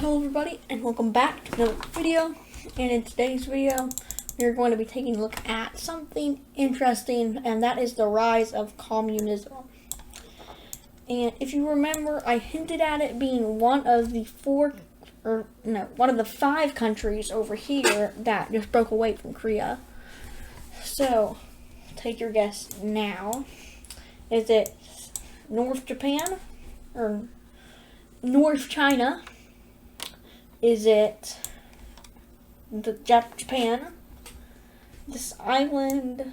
Hello everybody and welcome back to another video, and in today's video we're going to be taking a look at something interesting, and that is the rise of communism. And if you remember, I hinted at it being one of the five countries over here that just broke away from Korea. So take your guess now. Is it North Japan or North China? Is it Japan, this island,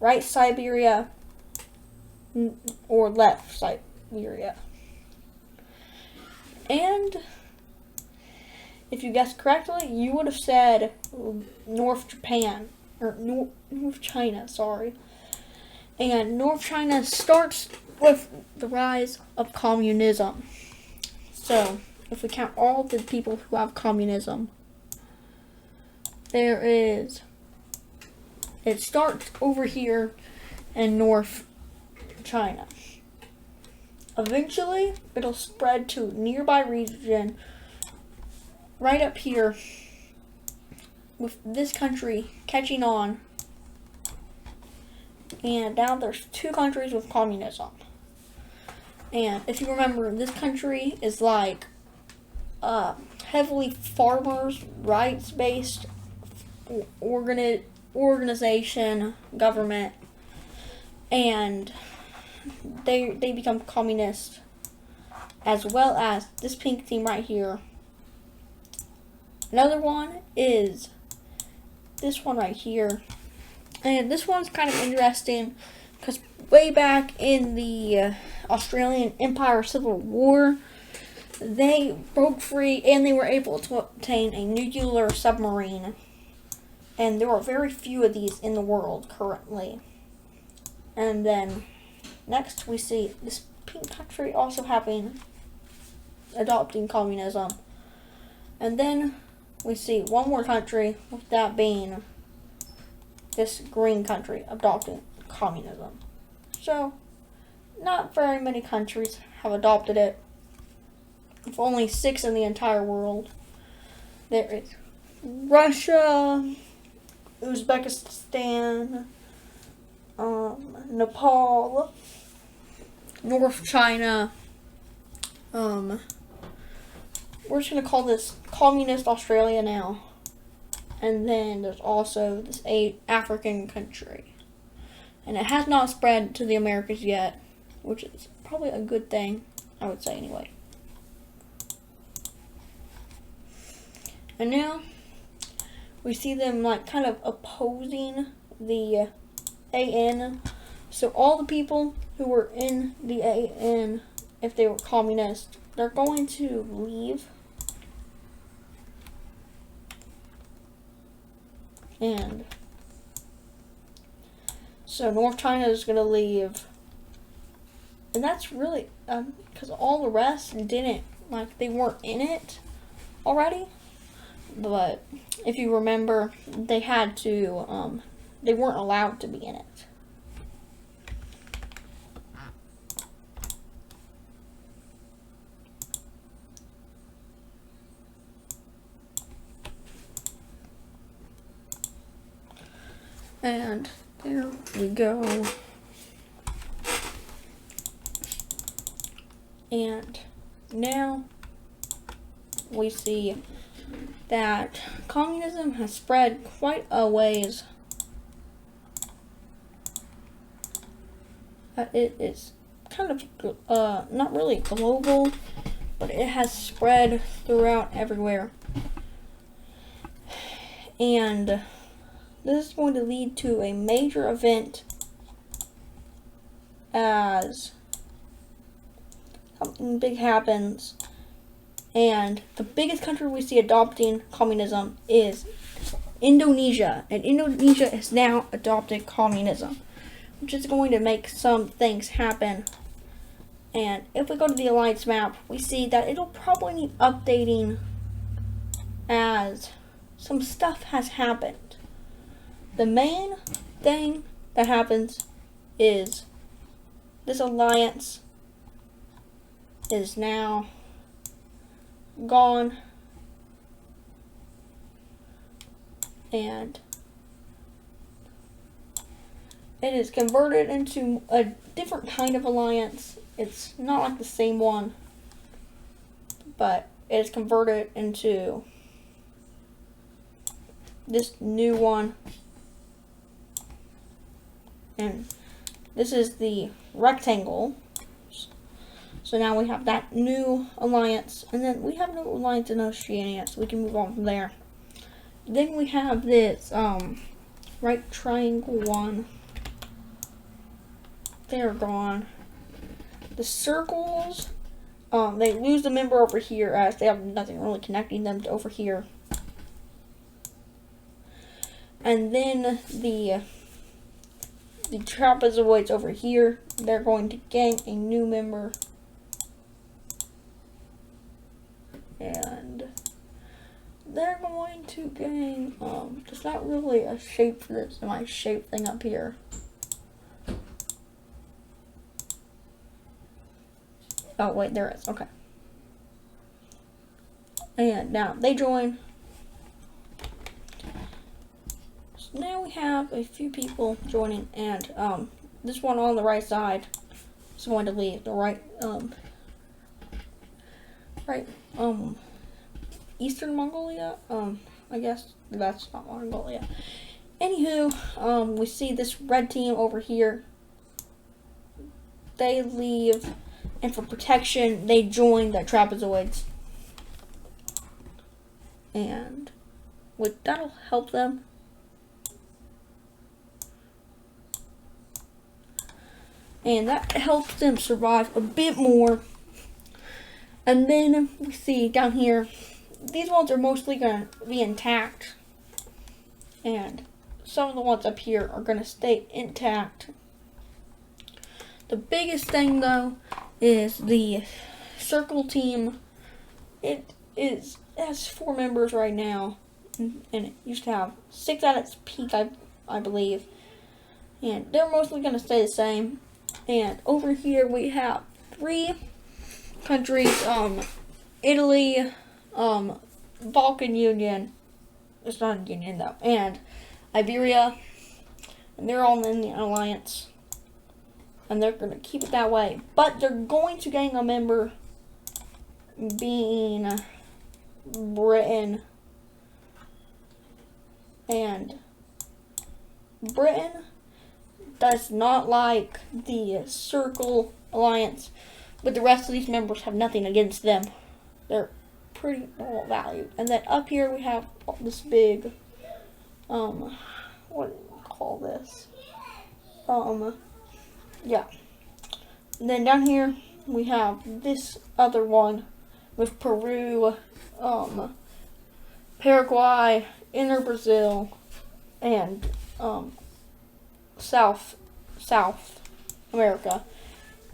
right Siberia, or left Siberia? And if you guessed correctly, you would have said North Japan, or North China, sorry. And North China starts with the rise of communism. So, if we count all the people who have communism, it starts over here in North China. Eventually, it'll spread to a nearby region right up here, with this country catching on. And now there's two countries with communism. And if you remember, this country is like heavily farmers' rights-based organization, government, and they become communist, as well as this pink team right here. Another one is this one right here. And this one's kind of interesting because way back in the Australian Empire Civil War, they broke free and they were able to obtain a nuclear submarine. And there are very few of these in the world currently. And then next we see this pink country also adopting communism. And then we see one more country, with that being this green country adopting communism. So, not very many countries have adopted it. If only 6 in the entire world. There is Russia, Uzbekistan, Nepal, North China. We're just gonna call this Communist Australia now. And then there's also this African country. And it has not spread to the Americas yet, which is probably a good thing, I would say anyway. And now we see them like kind of opposing the AN. So all the people who were in the AN, if they were communist, they're going to leave. And so North China is going to leave. And that's really, because all the rest didn't, they weren't in it already. But if you remember, they had to, they weren't allowed to be in it. And there we go. And now we see that communism has spread quite a ways. It is kind of not really global, but it has spread throughout everywhere. And this is going to lead to a major event as something big happens. And the biggest country we see adopting communism is Indonesia. And Indonesia has now adopted communism, which is going to make some things happen. And if we go to the alliance map, we see that it'll probably need updating as some stuff has happened. The main thing that happens is this alliance is now gone, and it is converted into a different kind of alliance. It's not like the same one, but it is converted into this new one. And this is the rectangle. So now we have that new alliance, and then we have no alliance in Oceania, so we can move on from there. Then we have this right triangle one. They're gone. The circles, they lose a member over here as they have nothing really connecting them to over here. And then the trapezoids over here, they're going to gain a new member. And they're going to gain, there's not really a shape for this, my shape thing up here. Oh wait, there is, okay. And now they join. So now we have a few people joining, and this one on the right side is going to leave. The right Eastern Mongolia. I guess that's not Mongolia. Anywho, we see this red team over here. They leave, and for protection, they join the trapezoids. And that'll help them. And that helps them survive a bit more. And then we see down here, these ones are mostly going to be intact. And some of the ones up here are going to stay intact. The biggest thing though is the circle team. It has 4 members right now. And it used to have 6 at its peak, I believe. And they're mostly going to stay the same. And over here we have 3 countries, Italy, Balkan Union, it's not a union though, and Iberia, and they're all in the alliance, and they're going to keep it that way, but they're going to gain a member, being Britain, and Britain does not like the Circle Alliance, but the rest of these members have nothing against them. They're pretty well valued. And then up here we have this big, what do you call this? Yeah. And then down here we have this other one with Peru, Paraguay, Inner Brazil, and South America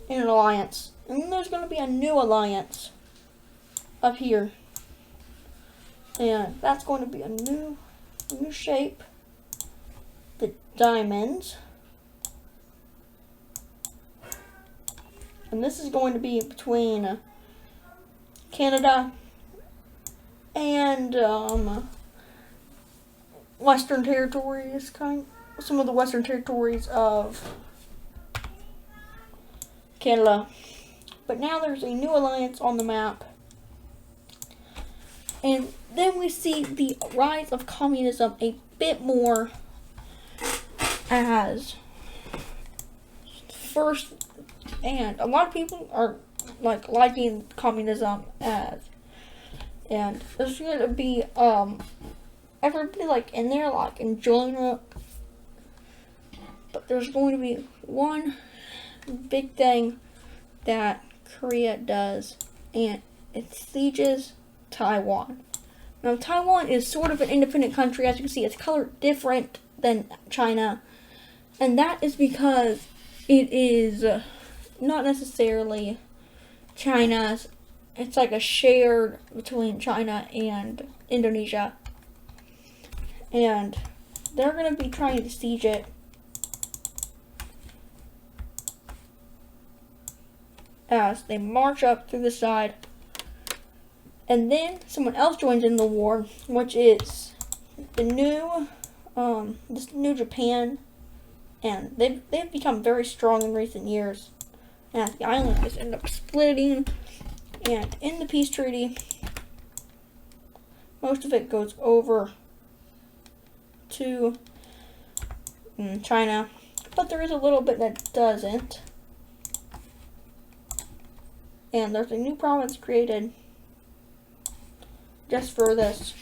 in an alliance. And then there's going to be a new alliance up here, and that's going to be a new shape, the diamonds, and this is going to be between Canada and Western Territories, some of the Western Territories of Canada. But now there's a new alliance on the map. And then we see the rise of communism a bit more as first, and a lot of people are liking communism as, and there's gonna be everybody in there enjoying it. But there's going to be one big thing that Korea does, and it sieges Taiwan. Now, Taiwan is sort of an independent country. As you can see, it's colored different than China, and that is because it is not necessarily China's. It's like a shared between China and Indonesia, and they're going to be trying to siege it. as they march up through the side. And then someone else joins in the war, which is the new Japan, and they've become very strong in recent years. And the island just ended up splitting, and in the peace treaty, most of it goes over to China, but there is a little bit that doesn't. And there's a new province created just for this.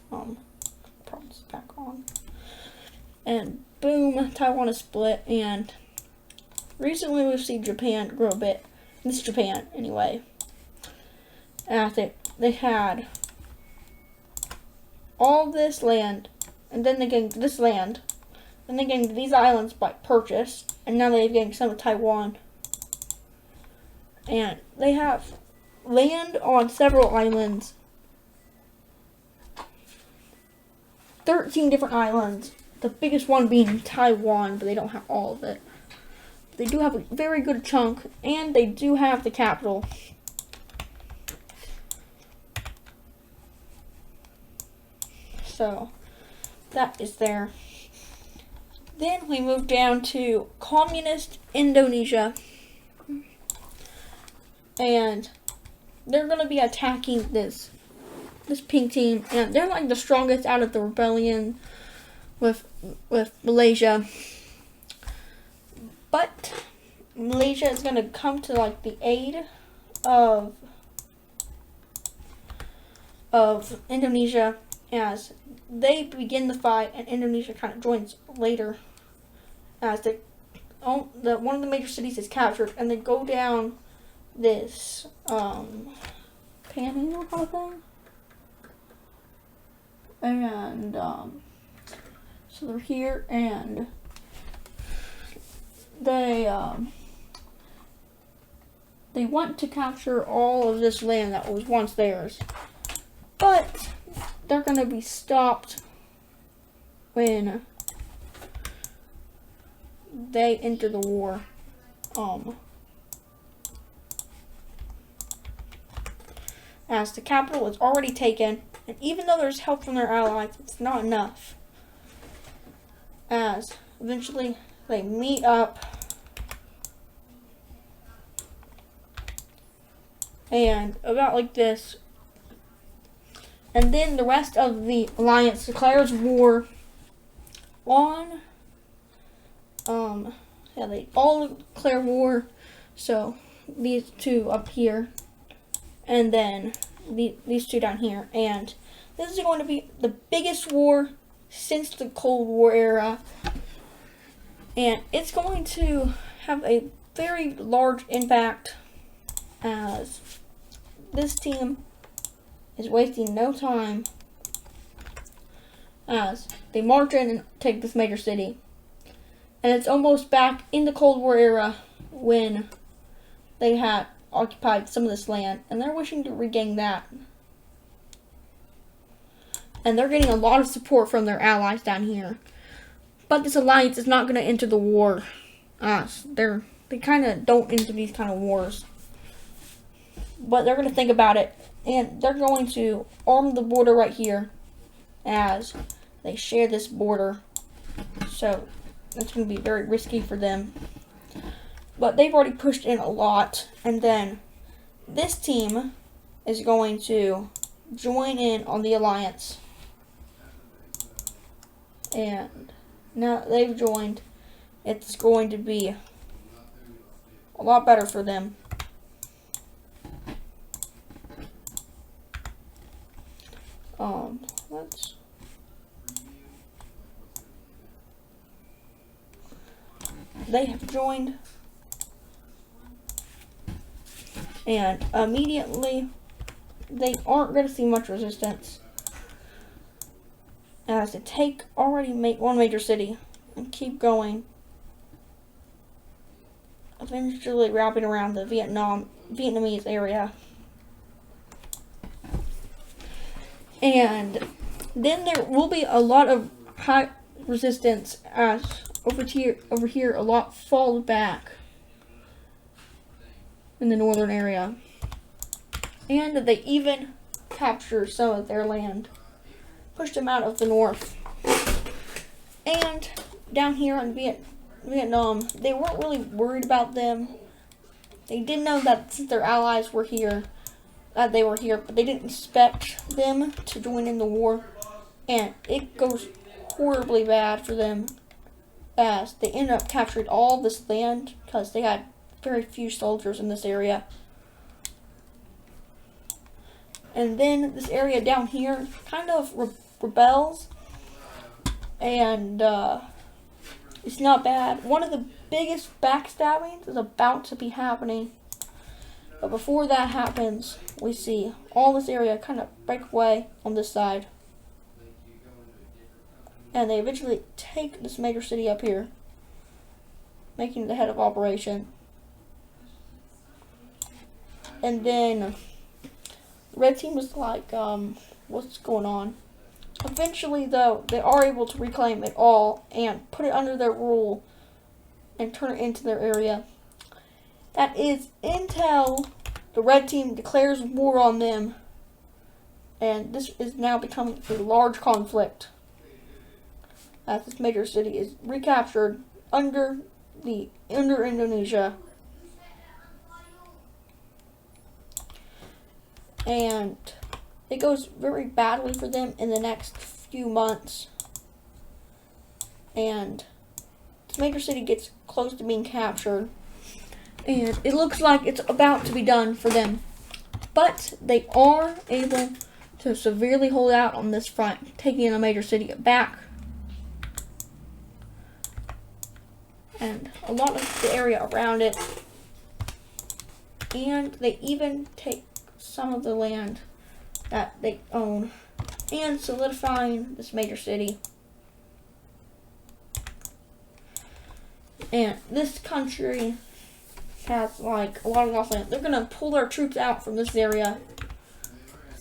Province back on. And boom, Taiwan is split. And recently we've seen Japan grow a bit. This is Japan, anyway. And they had all this land, and then they gained this land, and they gained these islands by purchase, and now they've gained some of Taiwan. And they have land on several islands. 13 different islands. The biggest one being Taiwan, but they don't have all of it. They do have a very good chunk, and they do have the capital. So, that is there. Then we move down to communist Indonesia. And they're going to be attacking this pink team. And they're like the strongest out of the rebellion with Malaysia. But Malaysia is going to come to like the aid of Indonesia as they begin the fight, and Indonesia kind of joins later as one of the major cities is captured, and they go down this panhandle kind of thing. And so they're here, and they want to capture all of this land that was once theirs, but they're going to be stopped when they enter the war. As the capital is already taken, and even though there's help from their allies, it's not enough. As eventually they meet up, and about like this, and then the rest of the alliance declares war on, they all declare war, so these two up here, and then these two down here, and this is going to be the biggest war since the Cold War era, and it's going to have a very large impact as this team is wasting no time as they march in and take this major city. And it's almost back in the Cold War era when they had occupied some of this land, and they're wishing to regain that. And they're getting a lot of support from their allies down here. But this alliance is not going to enter the war. They kind of don't enter these kind of wars. But they're going to think about it, and they're going to arm the border right here as they share this border. So it's going to be very risky for them. But they've already pushed in a lot, and then this team is going to join in on the alliance. And now that they've joined, it's going to be a lot better for them. They have joined, and immediately they aren't going to see much resistance as they make one major city and keep going, eventually wrapping around the Vietnamese area. And then there will be a lot of high resistance as over here a lot fall back. in the northern area. And they even captured some of their land, pushed them out of the north. And down here in Vietnam, they weren't really worried about them. They did know that since their allies were here, they were here, but they didn't expect them to join in the war. And it goes horribly bad for them, as they ended up capturing all this land because they had very few soldiers in this area. And then this area down here kind of rebels, and it's not bad. One of the biggest backstabbings is about to be happening, but before that happens, we see all this area kind of break away on this side, and they eventually take this major city up here, making it the head of operation. And then the red team was like, what's going on? Eventually, though, they are able to reclaim it all and put it under their rule and turn it into their area. That is until the red team declares war on them, and this is now becoming a large conflict, as this major city is recaptured under Indonesia. And it goes very badly for them in the next few months. And this major city gets close to being captured. And it looks like it's about to be done for them. But they are able to severely hold out on this front, taking a major city back. And a lot of the area around it. And they even take some of the land that they own and solidifying this major city. And this country has like a lot of lost land. They're gonna pull their troops out from this area,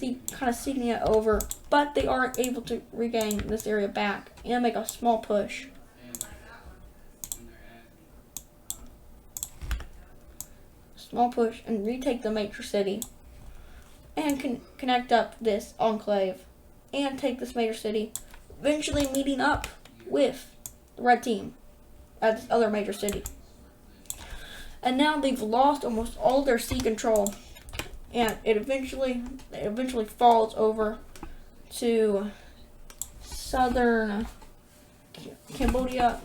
kind of seeking it over, but they are able to regain this area back and make a small push. And retake the major city. And connect up this enclave and take this major city, eventually meeting up with the red team at this other major city. And now they've lost almost all their sea control, and it eventually falls over to southern Cambodia.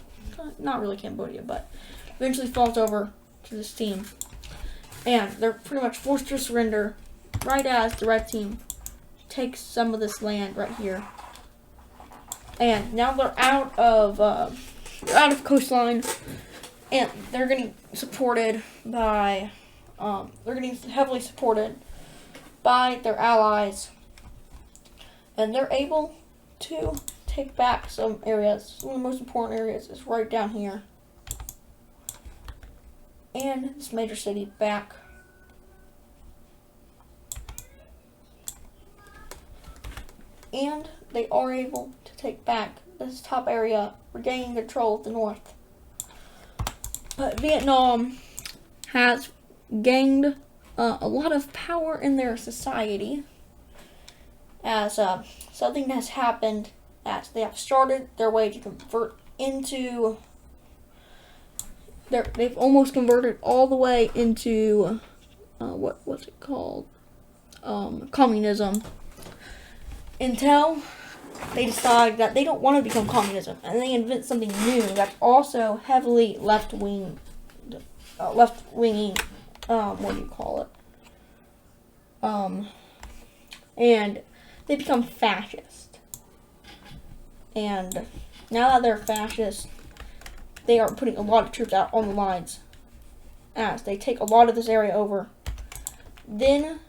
Not really Cambodia, but eventually falls over to this team, and they're pretty much forced to surrender right as the red team takes some of this land right here. And now they're out of coastline, and they're getting supported by heavily supported by their allies, and they're able to take back some areas. One of the most important areas is right down here, and this major city back. And they are able to take back this top area, regaining control of the north. But Vietnam has gained a lot of power in their society, as something has happened, as they have started their way to convert into, they've almost converted all the way into, what's it called, communism. Until they decide that they don't want to become communism, and they invent something new that's also heavily left-winging, what do you call it? And they become fascist. And now that they're fascist, they are putting a lot of troops out on the lines, as they take a lot of this area over. Then,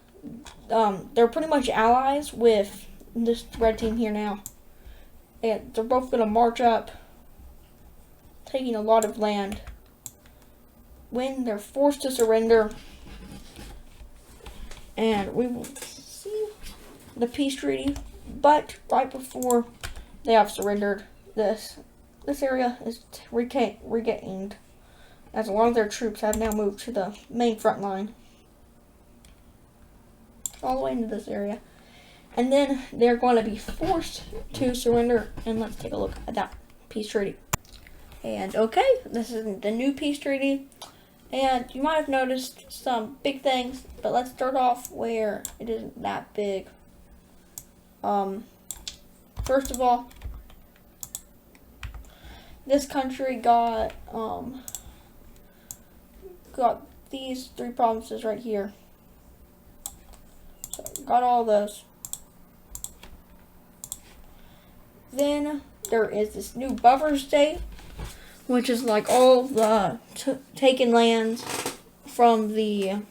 they're pretty much allies with this red team here now, and they're both going to march up, taking a lot of land. When they're forced to surrender, and we will see the peace treaty. But right before they have surrendered, this area is regained, as a lot of their troops have now moved to the main front line. all the way into this area. And then they're going to be forced to surrender. And let's take a look at that peace treaty. And okay, this is the new peace treaty. And you might have noticed some big things, but let's start off where it isn't that big. First of all, this country got these 3 provinces right here. So got all those. Then there is this new buffer state, which is like all the taken lands from the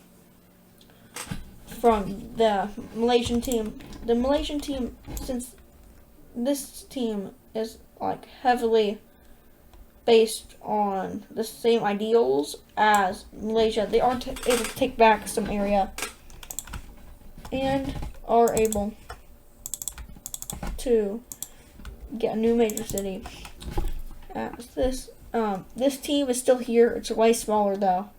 Malaysian team. The Malaysian team, since this team is like heavily based on the same ideals as Malaysia, they are able to take back some area and are able to get a new major city. This team is still here. It's way smaller though.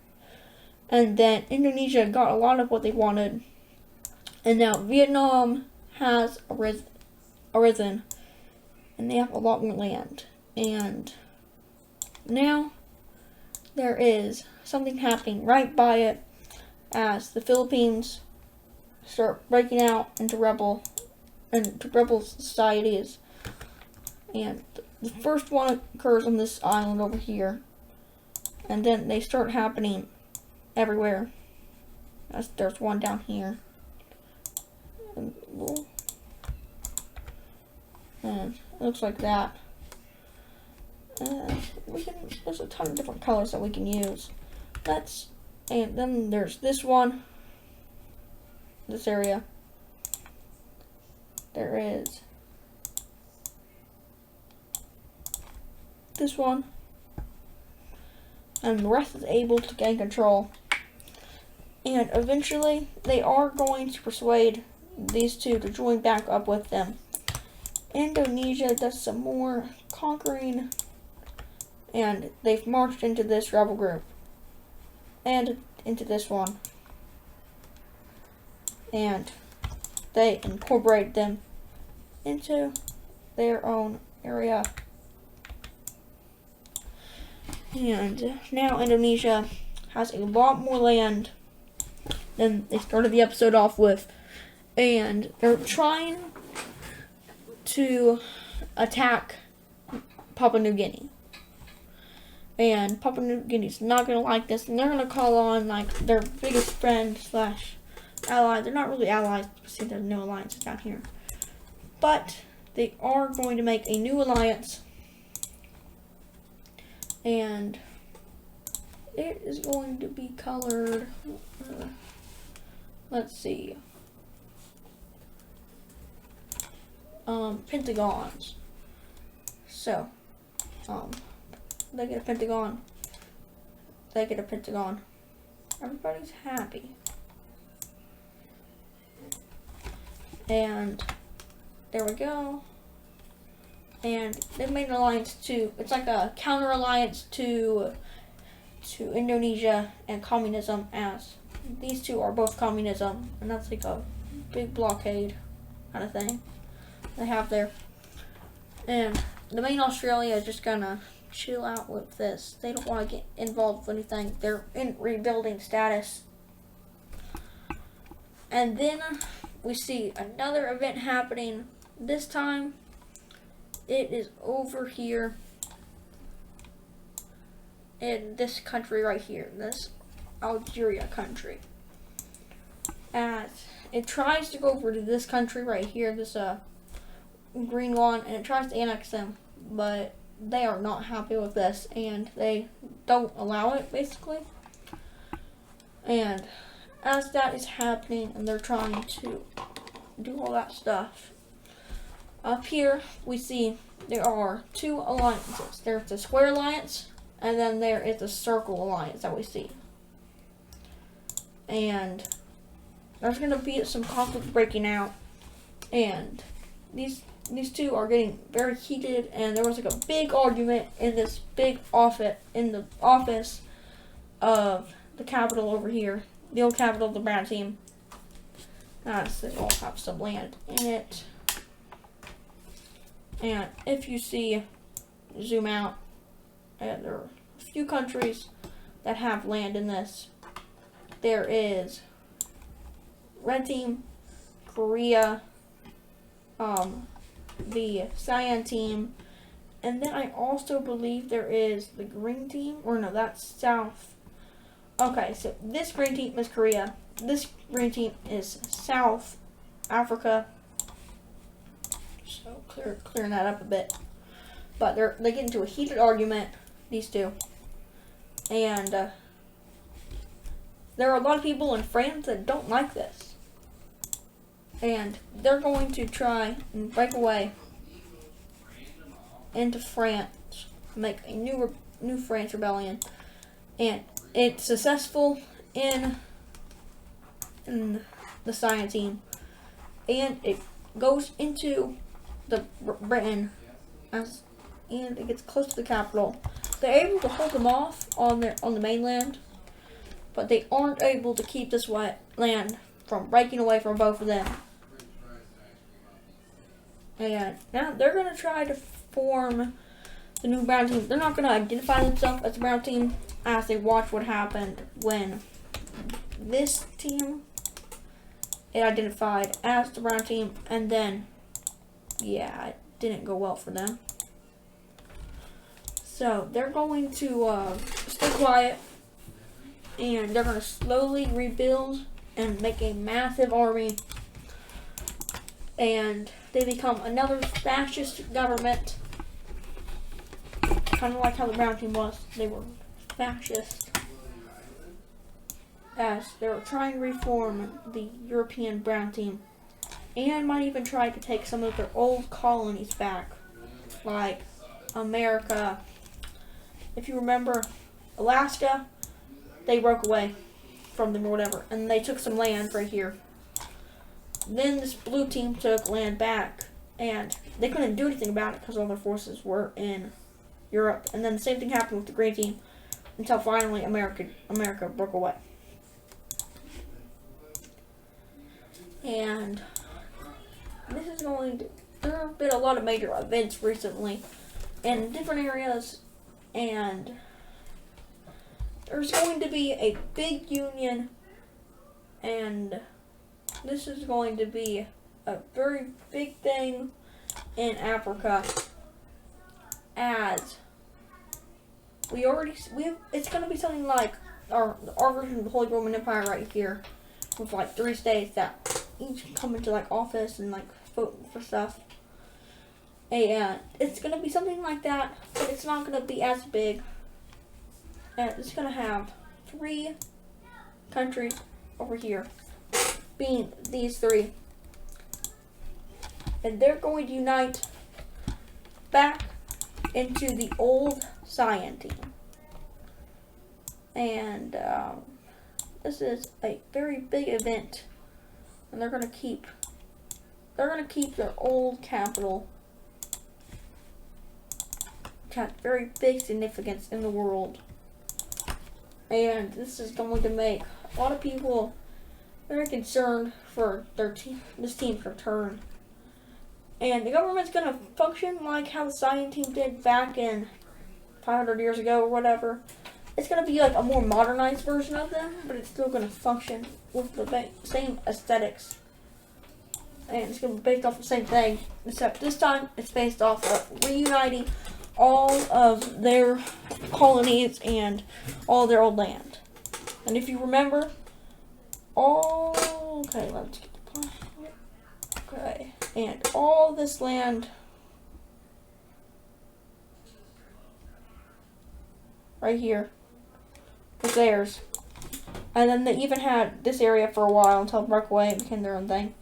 And then Indonesia got a lot of what they wanted. And now Vietnam has arisen. And they have a lot more land. And now there is something happening right by it as the Philippines start breaking out into rebel societies. And the first one occurs on this island over here. And then they start happening everywhere. There's one down here. And it looks like that. There's a ton of different colors that we can use. And then there's this one. This area. There is this one, and the rest is able to gain control. And eventually, they are going to persuade these two to join back up with them. Indonesia does some more conquering, and they've marched into this rebel group, and into this one, and they incorporate them into their own area. And now Indonesia has a lot more land than they started the episode off with. And they're trying to attack Papua New Guinea. And Papua New Guinea's not going to like this. And they're going to call on like their biggest friend / ally. They're not really allies. See, there's no alliances down here. But they are going to make a new alliance. And it is going to be colored, let's see, pentagons. So, they get a pentagon, they get a pentagon. Everybody's happy. And there we go. And they made an alliance too. It's like a counter alliance to Indonesia and communism, as these two are both communism, and that's like a big blockade kind of thing they have there. And the main Australia is just gonna chill out with this. They don't want to get involved with anything. They're in rebuilding status. And then we see another event happening. This time it is over here in this country right here, this Algeria country. As it tries to go over to this country right here, this green one, and it tries to annex them, but they are not happy with this, and they don't allow it, basically. And as that is happening, and they're trying to do all that stuff, up here we see there are 2 alliances. There's the square alliance, and then there is the circle alliance that we see. And there's going to be some conflict breaking out, and these two are getting very heated, and there was like a big argument in this big office, in the office of the capital over here, the old capital of the brown team. as they all have some land in it. And if you see, zoom out, and there are a few countries that have land in this. There is red team, Korea, the cyan team, and then I also believe there is the green team, or no, that's South. Okay, so this green team is Korea. This green team is South Africa. So clearing that up a bit. But they get into a heated argument, these two. And there are a lot of people in France that don't like this. And they're going to try and break away into France, make a new France rebellion. And it's successful in the cyan team. And it goes into the Britain and it gets close to the capital. They're able to hold them off on the mainland, but they aren't able to keep this land from breaking away from both of them. And now they're going to try to form the new brown team. They're not going to identify themselves as the brown team, as they watch what happened when this team it identified as the brown team, and then yeah, it didn't go well for them. So they're going to stay quiet, and they're going to slowly rebuild and make a massive army, and they become another fascist government, kind of like how the brown team was. They were fascist, as they were trying to reform the European brown team, and might even try to take some of their old colonies back, like America. If you remember, Alaska, they broke away from them or whatever, and they took some land right here. Then this blue team took land back, and they couldn't do anything about it because all their forces were in Europe. And then the same thing happened with the green team, until finally America broke away. And this is there have been a lot of major events recently in different areas, and there's going to be a big union, and this is going to be a very big thing in Africa, as it's going to be something like our version of the Holy Roman Empire right here, with like 3 states that each come into like office and like vote for stuff. And it's going to be something like that, but it's not going to be as big. And it's going to have 3 countries over here, being these 3. And they're going to unite back into the old cyan team. And this is a very big event. And they're going to keep their old capital, which has very big significance in the world. And this is going to make a lot of people very concerned for this team's return. And the government's going to function like how the cyan team did back in 500 years ago or whatever. It's going to be like a more modernized version of them, but it's still going to function with the same aesthetics. And it's going to be based off the same thing, except this time it's based off of reuniting all of their colonies and all their old land. And if you remember, okay, let's get the plan. Okay, and all this land right here was theirs. And then they even had this area for a while until it broke away and became their own thing.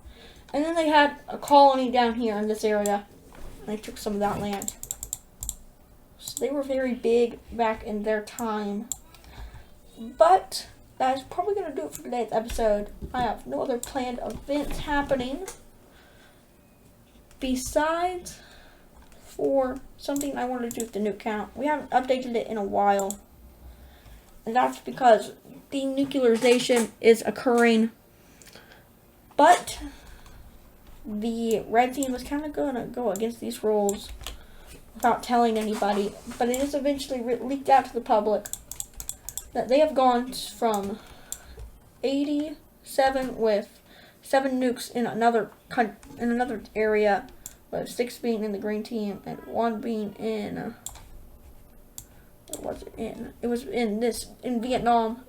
And then they had a colony down here in this area, and they took some of that land. So they were very big back in their time. But that is probably going to do it for today's episode. I have no other planned events happening besides for something I wanted to do with the nuke count. We haven't updated it in a while, and that's because denuclearization is occurring But the red team was kind of going to go against these rules without telling anybody. But it is eventually leaked out to the public that they have gone from 87 with 7 nukes in another area, with 6 being in the green team and 1 being in it was in Vietnam.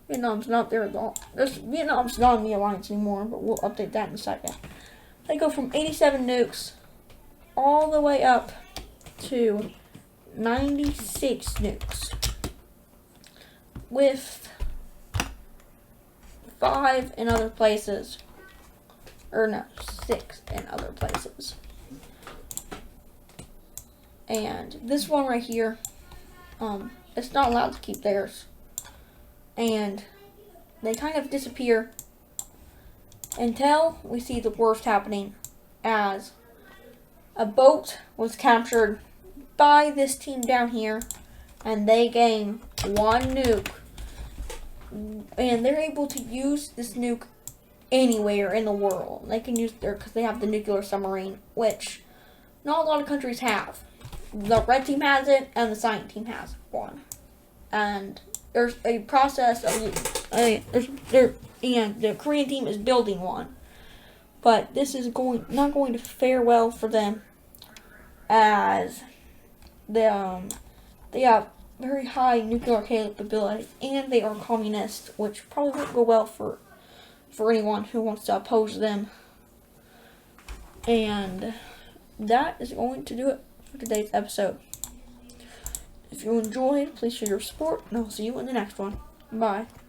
Vietnam's not there at all. Vietnam's not in the alliance anymore, but we'll update that in a second. They go from 87 nukes all the way up to 96 nukes, with 5 in other places. Or no, 6 in other places. And this one right here, it's not allowed to keep theirs. And they kind of disappear until we see the worst happening, as a boat was captured by this team down here, and they gain 1 nuke. And they're able to use this nuke anywhere in the world. They can use because they have the nuclear submarine, which not a lot of countries have. The red team has it, and the cyan team has one. And there's a process of and the Korean team is building one. But this is not going to fare well for them, as they have very high nuclear capability, and they are communist, which probably won't go well for anyone who wants to oppose them. And that is going to do it for today's episode. If you enjoyed, please show your support, and I'll see you in the next one. Bye.